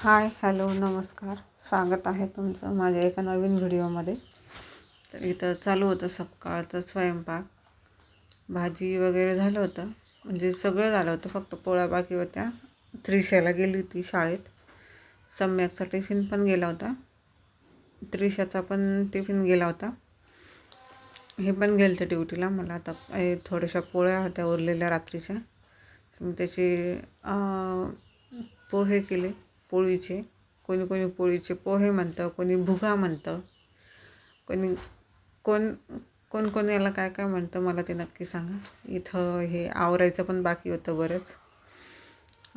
हाय, hello, नमस्कार. स्वागत आहे तुमचं माझ्या एका नवीन व्हिडिओमध्ये. तर इथं चालू होतं सकाळचं स्वयंपाक. भाजी वगैरे झालं होतं, म्हणजे सगळं झालं होतं, फक्त पोळ्या बाकी होत्या. त्रिशाला गेली होती शाळेत. सम्यकचा टिफिन पण गेला होता, त्रिशाचा पण टिफिन गेला होता. हे पण गेलं होतं ड्युटीला. मला आता थोड्याशा पोळ्या होत्या उरलेल्या रात्रीच्या, मी त्याचे पोहे केले, पोळीचे. कोणी कोणी पोळीचे पोहे म्हणतं, कोणी भुगा म्हणतं, कोणी कोण कोण कोण याला काय काय म्हणतं मला ते नक्की सांगा. इथं हे आवरायचं पण बाकी होतं बरंच,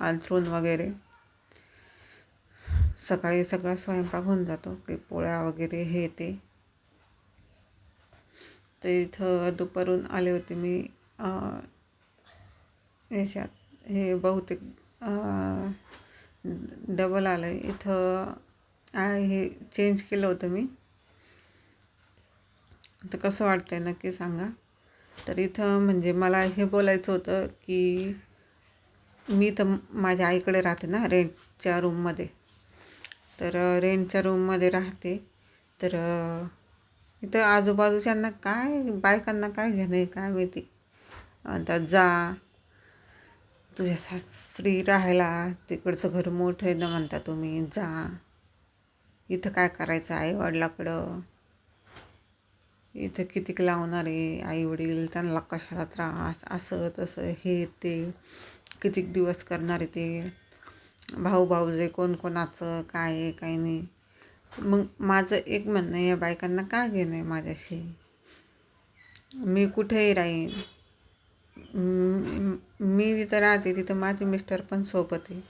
अंथरूण वगैरे. सकाळी सगळा स्वयंपाक होऊन जातो, काही पोळ्या वगैरे हे ते. तर इथं दुपारून आले होते मी याच्यात. हे बहुतेक डबल आलं आहे इथं. हे चेंज केलं होतं मी. तर कसं वाटतंय नक्की सांगा. तर इथं म्हणजे मला हे बोलायचं होतं की मी तर माझ्या आईकडे राहते ना, रेंटच्या रूममध्ये. तर रेंटच्या रूममध्ये राहते. तर इथं आजूबाजूच्यांना काय, बायकांना काय घेणं आहे काय माहिती. आता जा तुझ्या सासरी राहायला, तिकडचं घर मोठं आहे ना म्हणता तुम्ही, जा. इथं काय करायचं आईवडिलाकडं, इथं कितीक लावणार आहे आईवडील, त्यांना कशाला त्रास, असं तसं हे ते, कितीक दिवस करणार आहे ते, भाऊ भाऊजे कोण कोणाचं काय आहे काय नाही. मग माझं एक म्हणणं आहे, या बायकांना काय घेणं आहे माझ्याशी. मी कुठेही राहीन, मी जिथं राहते तिथं माझे मिस्टर पण सोबत आहे.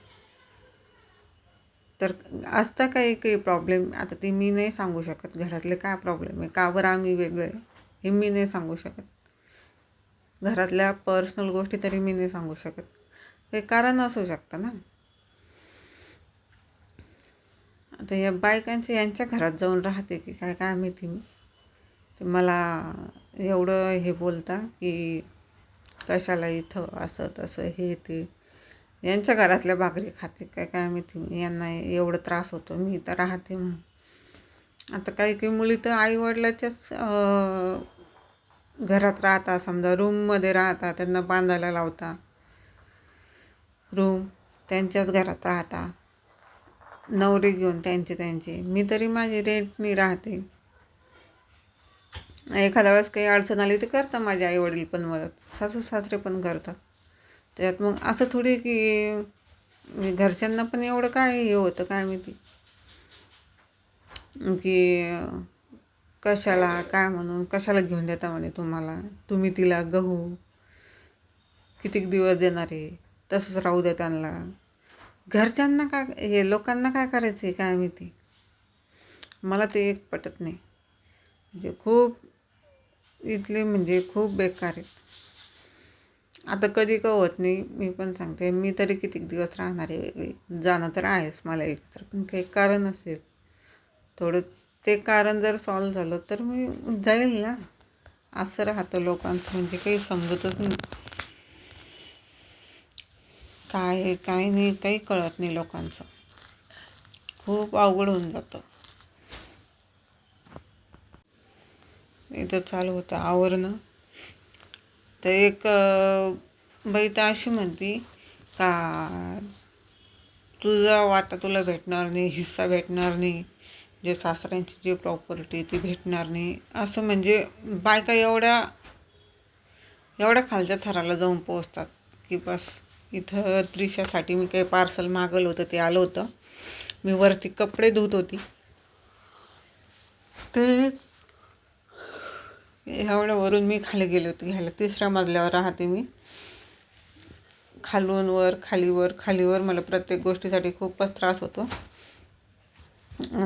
तर असता काही प्रॉब्लेम, आता ते मी नाही सांगू शकत. घरातले काय प्रॉब्लेम आहे, का बरं आम्ही वेगळं आहे, हे मी नाही सांगू शकत. घरातल्या पर्सनल गोष्टी तरी मी नाही सांगू शकत. हे कारण असू शकतं ना. आता या बायकांच्या यांच्या घरात जाऊन राहते की काय काय माहिती मी. ते मला एवढं हे बोलता की कशाला इथं असं तसं हे ते. यांच्या घरातल्या भाकरी खाते काय काय माहिती मी. यांना एवढं त्रास होतो मी इथं राहते म्हणून. आता काही मुली तर आईवडिलाच्याच घरात राहता, समजा रूममध्ये राहता, त्यांना बांधायला लावता रूम, त्यांच्याच घरात राहता, नवरे घेऊन त्यांचे. मी तरी माझी रेंटनी राहते. एखाद्या वेळेस काही अडचण आली तर करतात माझे आईवडील पण मदत, सासू सासरे पण करतात. त्यात मग असं थोडी की घरच्यांना पण एवढं काय हे होतं काय माहिती की कशाला काय म्हणून, कशाला घेऊन देता म्हणे तुम्हाला, तुम्ही तिला गहू कितीक दिवस देणार आहे, तसंच राहू द्या त्यांना. घरच्यांना काय, हे लोकांना काय करायचं आहे काय माहिती. मला ते एक पटत नाही. म्हणजे खूप इथले म्हणजे खूप बेकार आहेत. आता कधी का होत नाही, मी पण सांगते. मी तरी कितीक दिवस राहणार आहे वेगळी, जाणं तर आहेच मला एकत्र, पण काही कारण असेल थोडं, ते कारण जर सॉल्व झालं तर मी जाईल ना. असं राहतं लोकांचं, म्हणजे काही समजतच नाही. काय आहे काय नाही काही कळत नाही लोकांचं. खूप अवघड होऊन जातं. इथं चालू होतं आवरणं. तर एक बाई तर अशी म्हणती का तुझा वाटा तुला भेटणार नाही, हिस्सा भेटणार नाही, जे सासऱ्यांची जी प्रॉपर्टी ती भेटणार नाही. असं म्हणजे बायका एवढ्या खालच्या थराला जाऊन पोहोचतात की बस. इथं त्रिशासाठी मी काही पार्सल मागवलं होतं, ते आलं होतं. मी वरती कपडे धुत होती, ते एवढ्यावरून मी खाली गेले होते घ्यायला. 3ऱ्या मजल्यावर राहते मी. खालून वर खालीवर मला प्रत्येक गोष्टीसाठी खूपच त्रास होतो.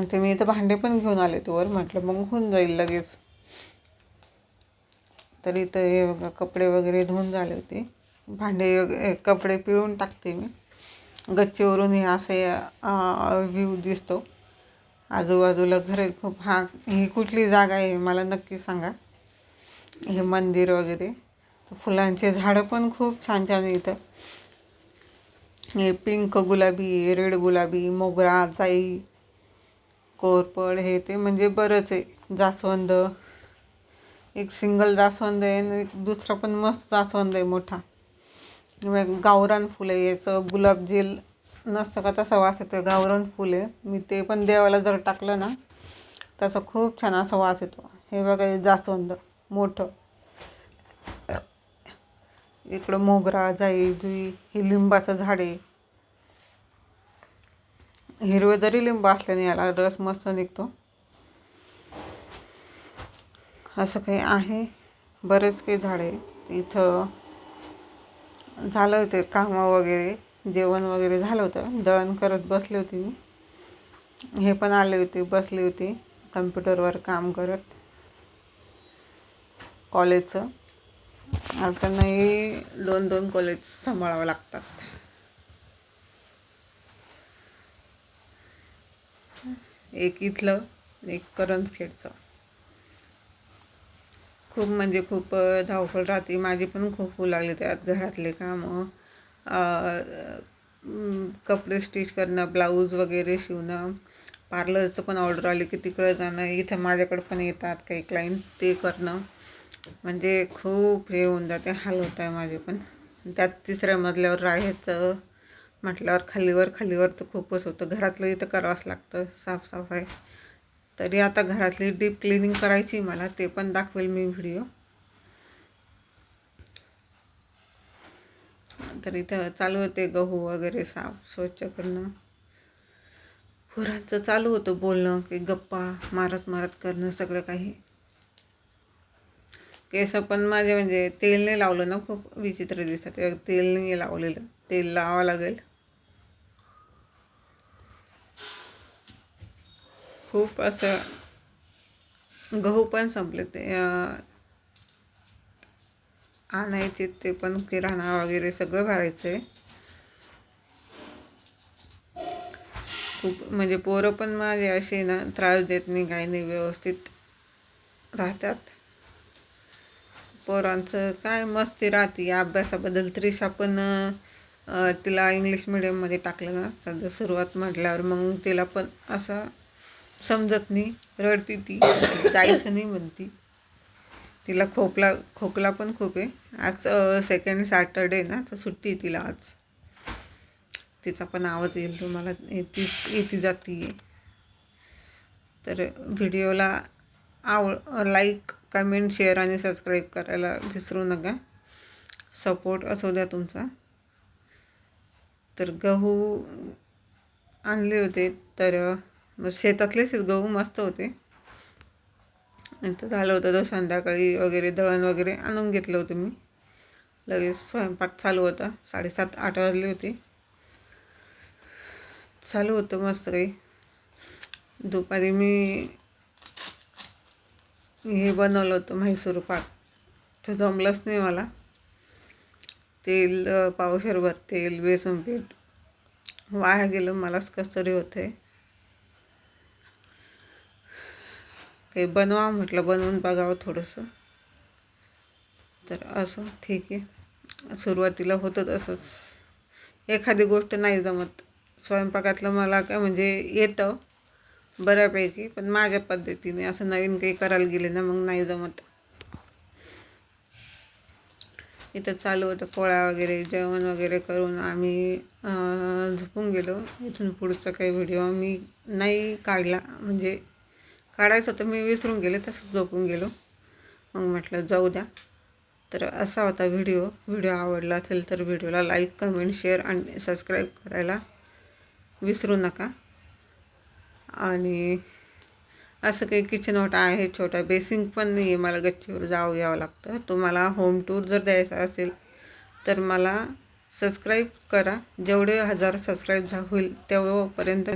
ते मी इथं भांडे पण घेऊन आले वर, म्हटलं मग होऊन जाईल लगेच. तर इथं हे बघा कपडे वगैरे धुवून झाले होते. भांडे वगैरे कपडे पिळून टाकते मी. गच्चीवरून हे असे व्ह्यू दिसतो, आजूबाजूला घर आहेत खूप. ही कुठली जागा आहे मला नक्की सांगा. हे मंदिर वगैरे, फुलांचे झाडं पण खूप छान छान इथं. हे पिंक गुलाबी, रेड गुलाबी, मोगरा, जाई, कोरपड, हे ते म्हणजे बरंच आहे. जास्वंद, एक सिंगल जास्वंद आहे आणि एक दुसरा पण मस्त जास्वंद आहे मोठा. गावरान फुलं आहे. याचं गुलाब जेल नसतं का तसा वास येतो. गावरान फुल आहे. मी ते पण देवाला जर टाकलं ना तसा खूप छान असा वास येतो. हे बघा, हे जास्वंद मोठं. इकडं मोगरा, जाई, जुई, हे लिंबाचं झाड आहे. हिरवे जरी लिंब असल्याने याला रस मस्त निघतो. असं काही आहे, बरेच काही झाडे. इथं झालं होते कामं वगैरे, जेवण वगैरे झालं होतं, दळण करत बसले होते मी. हे पण आले होते, बसले होते कम्प्युटरवर काम करत कॉलेजचं. आता नाही, 2 कॉलेज सांभाळावं लागतात. एक इथलं, एक करंजखेडचं. खूप म्हणजे खूप धावपळ राहते. माझी पण खूप होऊ लागली त्यात. घरातले कामं, कपडे स्टिच करणं, ब्लाऊज वगैरे शिवणं, पार्लरचं पण ऑर्डर आली की तिकडं जाणं, इथं माझ्याकडे पण येतात काही क्लायंट, ते करणं, म्हणजे खूप हे होऊन जाते. हाल होत आहे माझे पण. त्यात 3ऱ्या मजल्यावर राहायचं म्हटल्यावर खालीवर तर खूपच होतं. घरातलं इथं करावंच लागतं, साफसफाई. तरी आता घरातली डीप क्लिनिंग करायची मला, ते पण दाखवेल मी व्हिडिओ. तर इथं चालू होते गहू वगैरे साफ स्वच्छ करणं. पोरांचं चालू होतं बोलणं, की गप्पा मारत करणं सगळं काही. केस पण माझे म्हणजे तेल नाही लावलं ना, खूप विचित्र दिसतात. तेल नाही लावलेलं, तेल लावावं लागेल. खूप असं गहू पण संपले, ते आणायचे, ते पण किराणा वगैरे सगळं भरायचं आहे. खूप म्हणजे पोरं पण माझे असे ना, त्रास देत नाही, काही नाही, व्यवस्थित राहतात. पोरांचं काय मस्ती राहते. अभ्यासाबद्दल त्रिशा पण तिला इंग्लिश मिडियममध्ये टाकलं ना सध्या सुरुवात म्हटल्यावर, मग तिला पण असं समजत नाही, रडती ती, जायचं नाही म्हणती. तिला खोकला पण खूप आहे. आज सेकंड सॅटर्डे ना, तर सुट्टी आहे तिला आज. तिचा पण आवाज येईल तुम्हाला, येती जाती. तर व्हिडिओला लाईक, कमेंट, शेअर आणि सबस्क्राईब करायला विसरू नका. सपोर्ट असू द्या तुमचा. तर गहू आणले होते, तर शेतातलेच गहू मस्त होते. नंतर झालं होतं तर संध्याकाळी वगैरे दळण वगैरे आणून घेतलं होतं मी. लगेच स्वयंपाक चालू होता. 7:30-8 वाजले होते. चालू होतं मस्त काही. दुपारी मी हे बनवलं होतं म्हैसूर पाक. तर जमलंच नाही मला. तेल पावशेरभर तेल, बेसन पीठ वाया गेलं. मलाच कसं तरी होतं आहे. काही बनवा म्हटलं, बनवून बघावं थोडंसं. तर असं ठीक आहे. सुरुवातीला होतं तसंच, एखादी गोष्ट नाही जमत. स्वयंपाकातलं मला काय म्हणजे येतं बऱ्यापैकी, पण माझ्या पद्धतीने. असं नवीन काही करायला गेले ना, मग नाही जमत. इथं चालू होतं पोळ्या वगैरे, जेवण वगैरे करून आम्ही झोपून गेलो. इथून पुढचा काही व्हिडिओ मी नाही काढला, म्हणजे काढायचं होतं, मी विसरून गेले, तसंच झोपून गेलो. मग म्हटलं जाऊ द्या. तर असा होता व्हिडिओ आवडला असेल तर व्हिडिओला लाईक, कमेंट, शेअर आणि सबस्क्राईब करायला विसरू नका. आणि असं काही किचन ओटा आहे छोटा, बेसिंग पण नाही आहे, मला गच्चीवर यावं लागतं. तुम्हाला होम टूर जर द्यायचा असेल तर मला सबस्क्राईब करा. जेवढे 1000 सबस्क्राईब होईल तेवढ्यापर्यंत